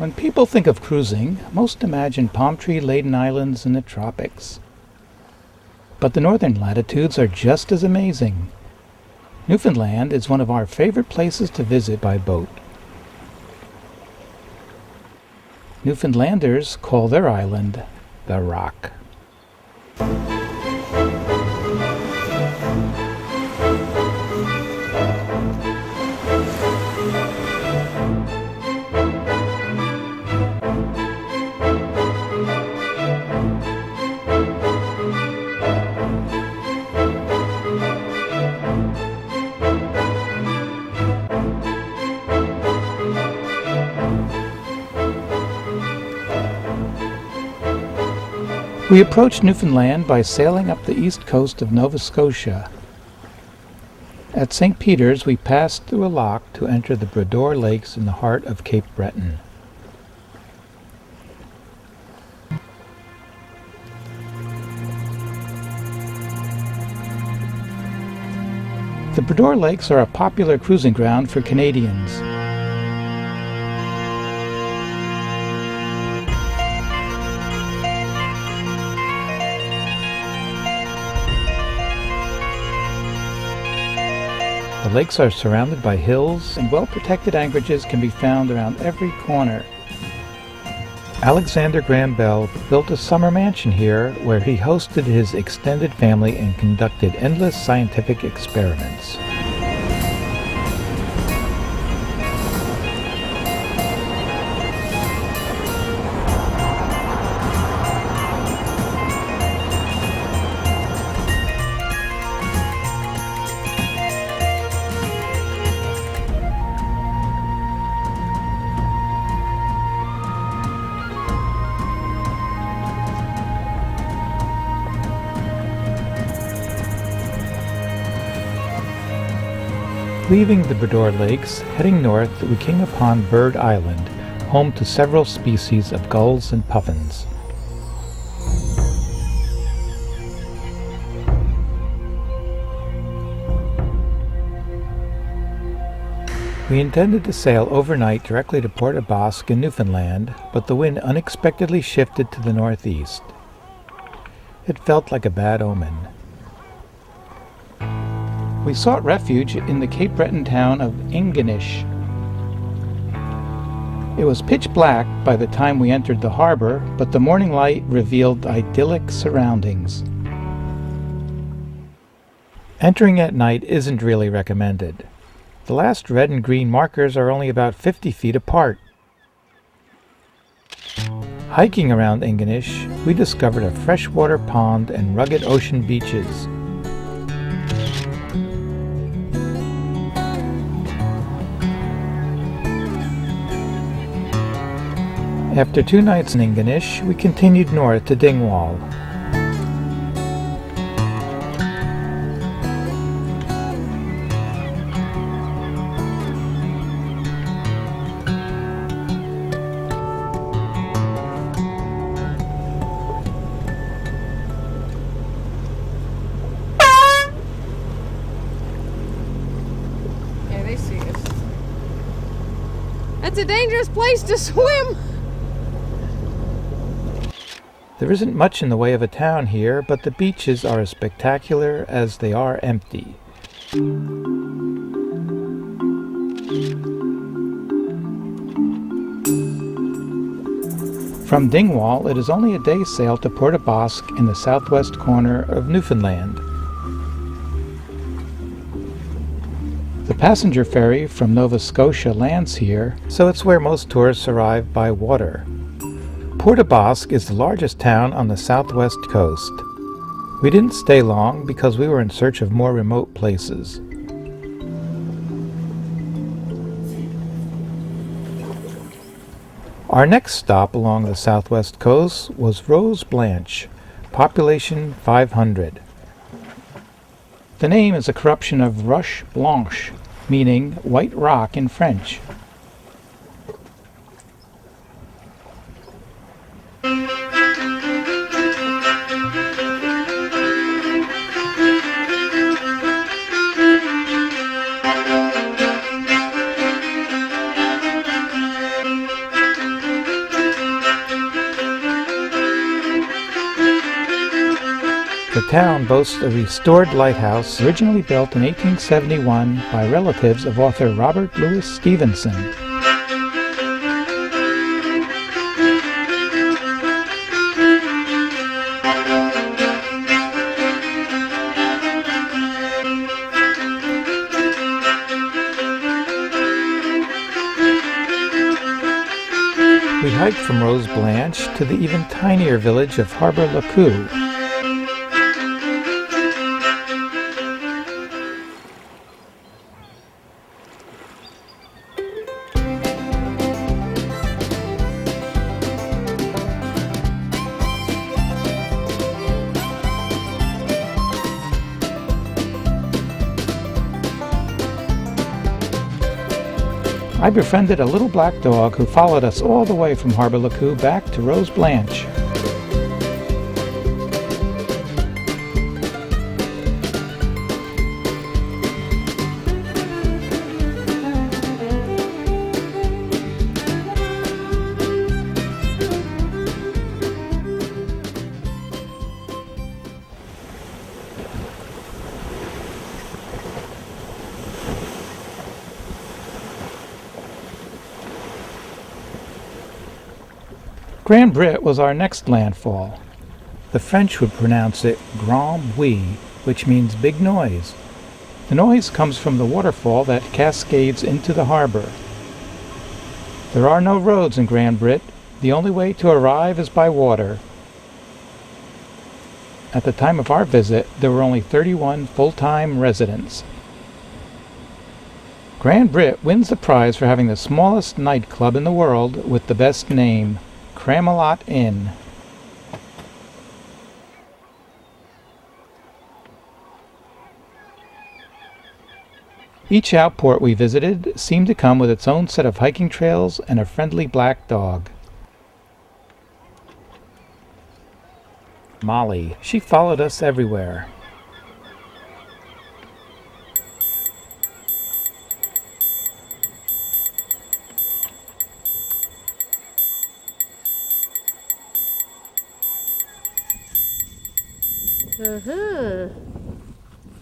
When people think of cruising, most imagine palm tree-laden islands in the tropics. But the northern latitudes are just as amazing. Newfoundland is one of our favorite places to visit by boat. Newfoundlanders call their island the Rock. We approached Newfoundland by sailing up the east coast of Nova Scotia. At St. Peter's, we passed through a lock to enter the Bredor Lakes in the heart of Cape Breton. The Bredor Lakes are a popular cruising ground for Canadians. The lakes are surrounded by hills, and well-protected anchorages can be found around every corner. Alexander Graham Bell built a summer mansion here where he hosted his extended family and conducted endless scientific experiments. Leaving the Bredor Lakes, heading north, we came upon Bird Island, home to several species of gulls and puffins. We intended to sail overnight directly to Port aux Basques in Newfoundland, but the wind unexpectedly shifted to the northeast. It felt like a bad omen. We sought refuge in the Cape Breton town of Ingonish. It was pitch black by the time we entered the harbor, but the morning light revealed idyllic surroundings. Entering at night isn't really recommended. The last red and green markers are only about 50 feet apart. Hiking around Ingonish, we discovered a freshwater pond and rugged ocean beaches. After 2 nights in Ingonish, we continued north to Dingwall. Yeah, they see us. That's a dangerous place to swim. There isn't much in the way of a town here, but the beaches are as spectacular as they are empty. From Dingwall, it is only a day's sail to Port aux Basques in the southwest corner of Newfoundland. The passenger ferry from Nova Scotia lands here, so it's where most tourists arrive by water. Port aux Basques is the largest town on the southwest coast. We didn't stay long because we were in search of more remote places. Our next stop along the southwest coast was Rose Blanche, population 500. The name is a corruption of Rose Blanche, meaning white rock in French. town boasts a restored lighthouse originally built in 1871 by relatives of author Robert Louis Stevenson. We hiked from Rose Blanche to the even tinier village of Harbor La Cou. I befriended a little black dog who followed us all the way from Harbor La Cou back to Rose Blanche. Grand Bruit was our next landfall. The French would pronounce it Grand Bruit, which means big noise. The noise comes from the waterfall that cascades into the harbor. There are no roads in Grand Bruit. The only way to arrive is by water. At the time of our visit, there were only 31 full-time residents. Grand Bruit wins the prize for having the smallest nightclub in the world with the best name, Cramelot Inn. Each outport we visited seemed to come with its own set of hiking trails and a friendly black dog. Molly, she followed us everywhere.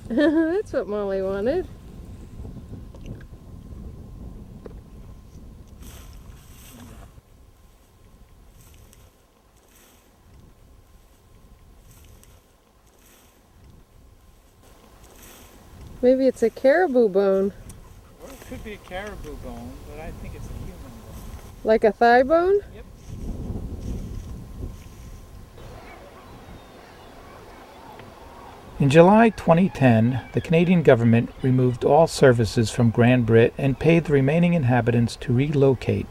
That's what Molly wanted. Maybe it's a caribou bone. Or it could be a caribou bone, but I think it's a human bone. Like a thigh bone? Yep. In July 2010, the Canadian government removed all services from Grand Bruit and paid the remaining inhabitants to relocate.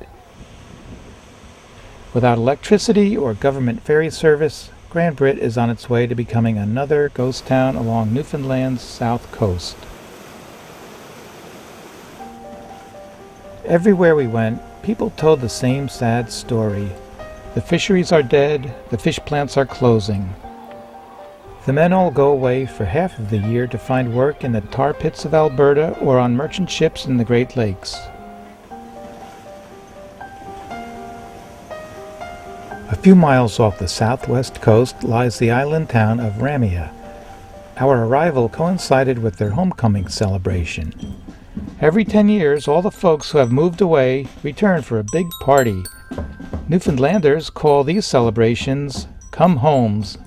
Without electricity or government ferry service, Grand Bruit is on its way to becoming another ghost town along Newfoundland's south coast. Everywhere we went, people told the same sad story. The fisheries are dead, the fish plants are closing. The men all go away for half of the year to find work in the tar pits of Alberta or on merchant ships in the Great Lakes. A few miles off the southwest coast lies the island town of Ramea. Our arrival coincided with their homecoming celebration. Every 10 years, all the folks who have moved away return for a big party. Newfoundlanders call these celebrations come homes.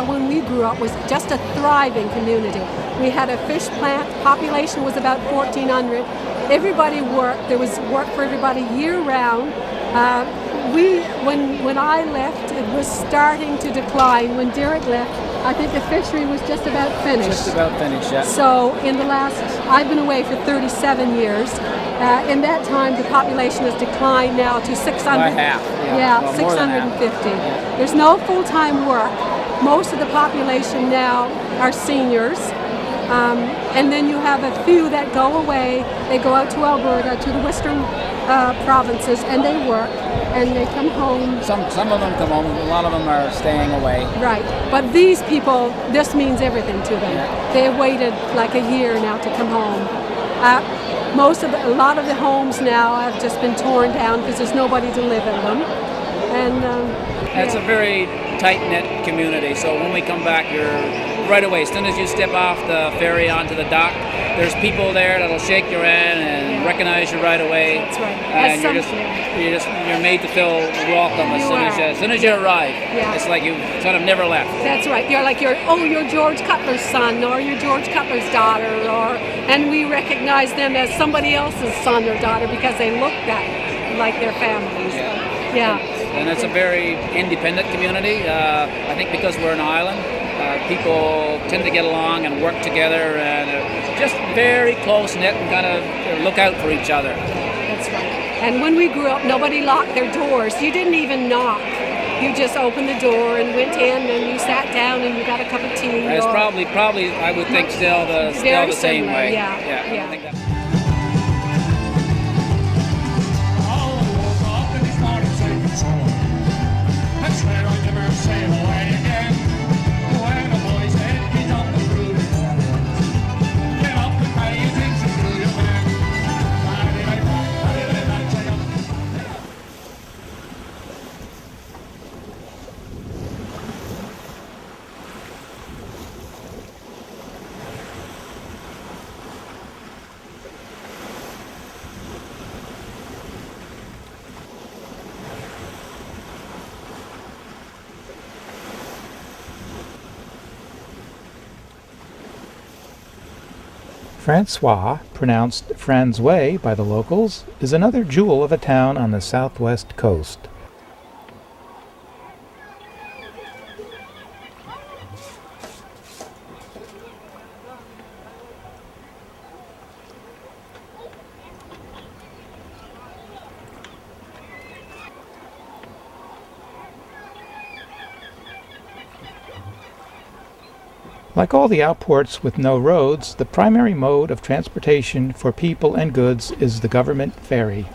When we grew up was just a thriving community. We had a fish plant, population was about 1,400. Everybody worked, there was work for everybody year round. When I left, it was starting to decline. When Derek left, I think the fishery was just about finished. Just about finished, yeah. So I've been away for 37 years. In that time, the population has declined now to 600. By half. Yeah, well, more than 650. half. There's no full-time work. Most of the population now are seniors. And then you have a few that go away. They go out to Alberta, to the western provinces, and they work, and they come home. Some of them come home, a lot of them are staying away. Right, but these people, this means everything to them. Yeah. They waited like a year now to come home. A lot of the homes now have just been torn down because there's nobody to live in them. And It's a very tight-knit community, so when we come back, you're right away. As soon as you step off the ferry onto the dock, there's people there that'll shake your hand and recognize you right away. That's right. And you're made to feel welcome as soon as you arrive. Yeah. It's like you sort of never left. That's right. You're George Cutler's son, or you're George Cutler's daughter, and we recognize them as somebody else's son or daughter because they look like their families. Yeah. And it's a very independent community. I think because we're an island, people tend to get along and work together, and just very close-knit and kind of look out for each other. That's right. And when we grew up, nobody locked their doors. You didn't even knock. You just opened the door and went in, and you sat down and you got a cup of tea. It's probably I would think still the same way. Yeah. I think that. Francois, pronounced Francois by the locals, is another jewel of a town on the southwest coast. Like all the outports with no roads, the primary mode of transportation for people and goods is the government ferry.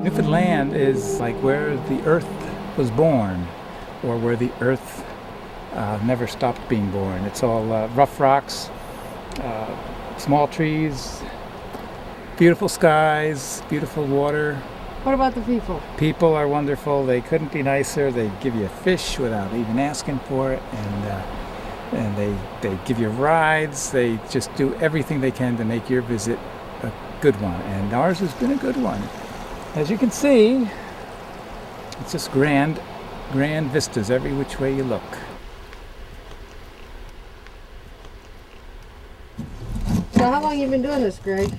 Newfoundland is like where the earth was born, or where the earth never stopped being born. It's all rough rocks, small trees, beautiful skies, beautiful water. What about the people? People are wonderful. They couldn't be nicer. They give you fish without even asking for it, and they give you rides. They just do everything they can to make your visit a good one, and ours has been a good one. As you can see, it's just grand vistas every which way you look. So how long you been doing this, Greg?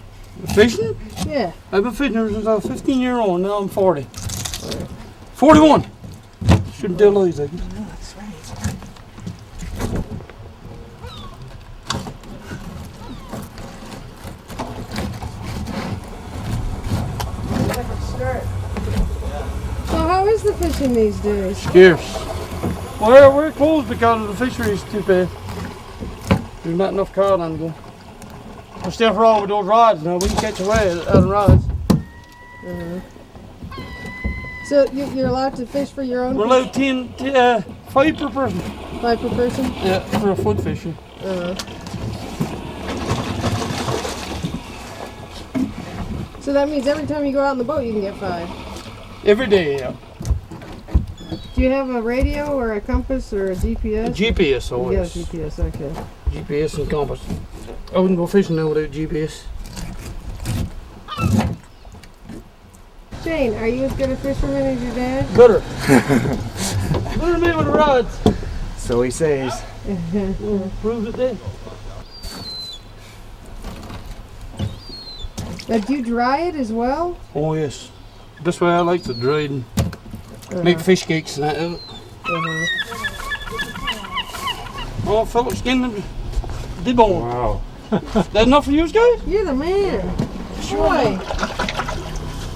Fishing? Yeah. I've been fishing since I was 15 years old. Now I'm 40. 41! Shouldn't tell these things. That's right. So how is the fishing these days? Scarce. Well, we're closed because of the fisheries too bad. There's not enough cod on the go. There's stuff wrong with those rods now. We can catch away out of rods. So you're allowed to fish for your own We're allowed 5 per person. 5 per person? Yeah, for a foot fishing. So that means every time you go out in the boat, you can get 5. Every day, yeah. Do you have a radio or a compass or a GPS? GPS always. Yeah, GPS, okay. GPS and compass. I wouldn't go fishing now without GPS. Shane, are you as good a fisherman as your dad? Better. Better than me with the rods. So he says. Proves it then. Now, do you dry it as well? Oh yes. That's why I like to dry it and make fish cakes and that. Oh, fella, skin the debone. Wow. That enough for you guys? You're the man. Boy.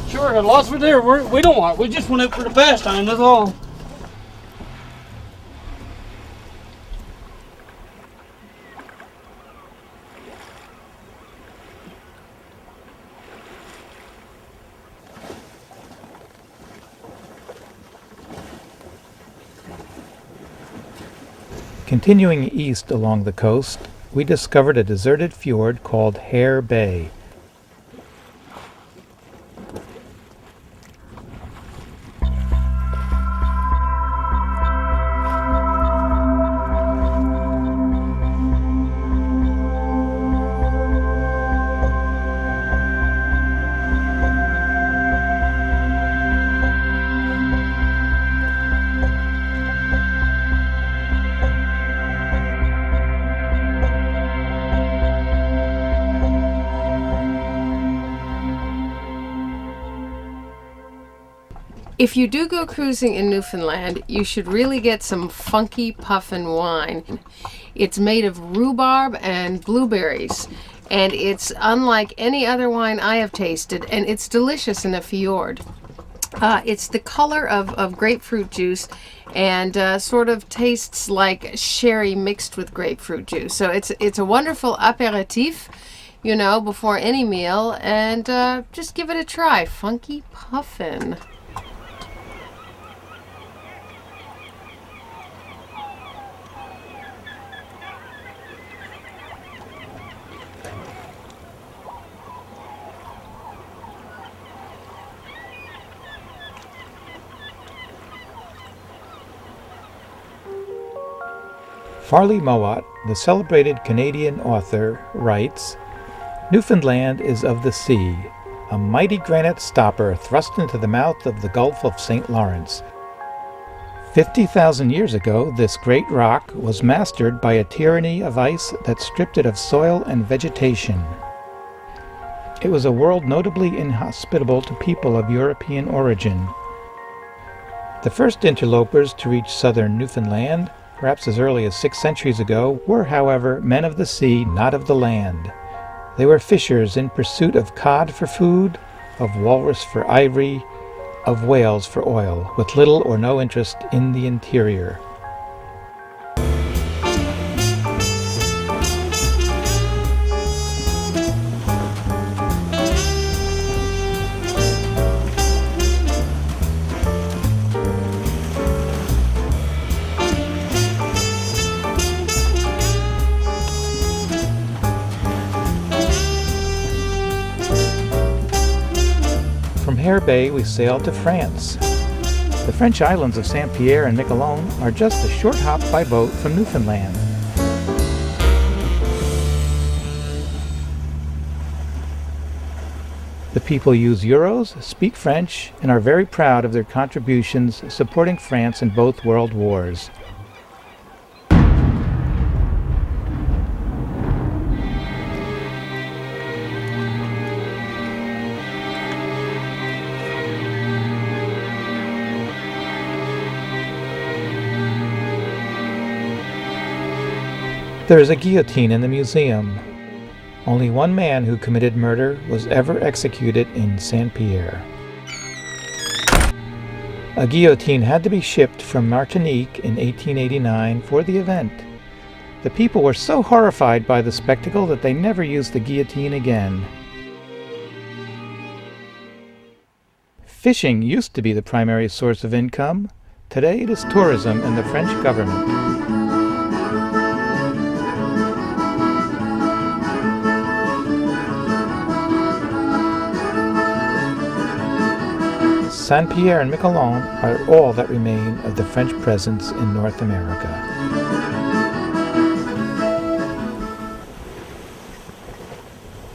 Sure, got lots of it there. We don't want it. We just went out for the pastime, that's all. Continuing east along the coast, we discovered a deserted fjord called Hare Bay. If you do go cruising in Newfoundland, you should really get some funky puffin wine. It's made of rhubarb and blueberries, and it's unlike any other wine I have tasted, and it's delicious in a fjord. It's the color of grapefruit juice and sort of tastes like sherry mixed with grapefruit juice. So it's a wonderful aperitif, you know, before any meal, and just give it a try. Funky puffin. Farley Mowat, the celebrated Canadian author, writes, "Newfoundland is of the sea, a mighty granite stopper thrust into the mouth of the Gulf of St. Lawrence. 50,000 years ago, this great rock was mastered by a tyranny of ice that stripped it of soil and vegetation. It was a world notably inhospitable to people of European origin. The first interlopers to reach southern Newfoundland, perhaps as early as 6 centuries ago, were, however, men of the sea, not of the land. They were fishers in pursuit of cod for food, of walrus for ivory, of whales for oil, with little or no interest in the interior." From Hare Bay we sailed to France. The French islands of Saint Pierre and Miquelon are just a short hop by boat from Newfoundland. The people use euros, speak French, and are very proud of their contributions supporting France in both world wars. There is a guillotine in the museum. Only one man who committed murder was ever executed in Saint-Pierre. A guillotine had to be shipped from Martinique in 1889 for the event. The people were so horrified by the spectacle that they never used the guillotine again. Fishing used to be the primary source of income. Today it is tourism and the French government. Saint-Pierre and Miquelon are all that remain of the French presence in North America.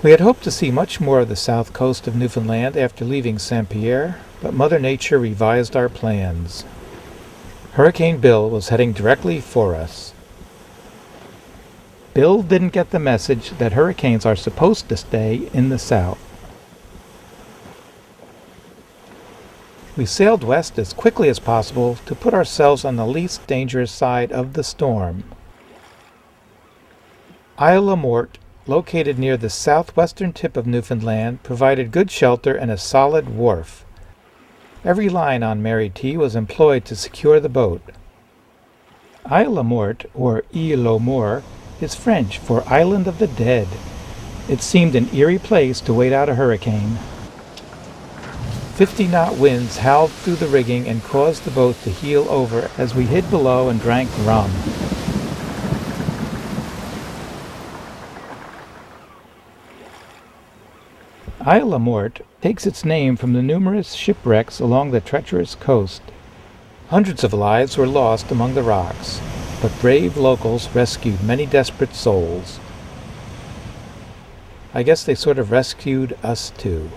We had hoped to see much more of the south coast of Newfoundland after leaving Saint-Pierre, but Mother Nature revised our plans. Hurricane Bill was heading directly for us. Bill didn't get the message that hurricanes are supposed to stay in the south. We sailed west as quickly as possible to put ourselves on the least dangerous side of the storm. Isle La Morte, located near the southwestern tip of Newfoundland, provided good shelter and a solid wharf. Every line on Mary T was employed to secure the boat. Isle La Morte, or Île aux Morts, is French for Island of the Dead. It seemed an eerie place to wait out a hurricane. 50-knot winds howled through the rigging and caused the boat to heel over as we hid below and drank rum. Isle La Morte takes its name from the numerous shipwrecks along the treacherous coast. Hundreds of lives were lost among the rocks, but brave locals rescued many desperate souls. I guess they sort of rescued us too.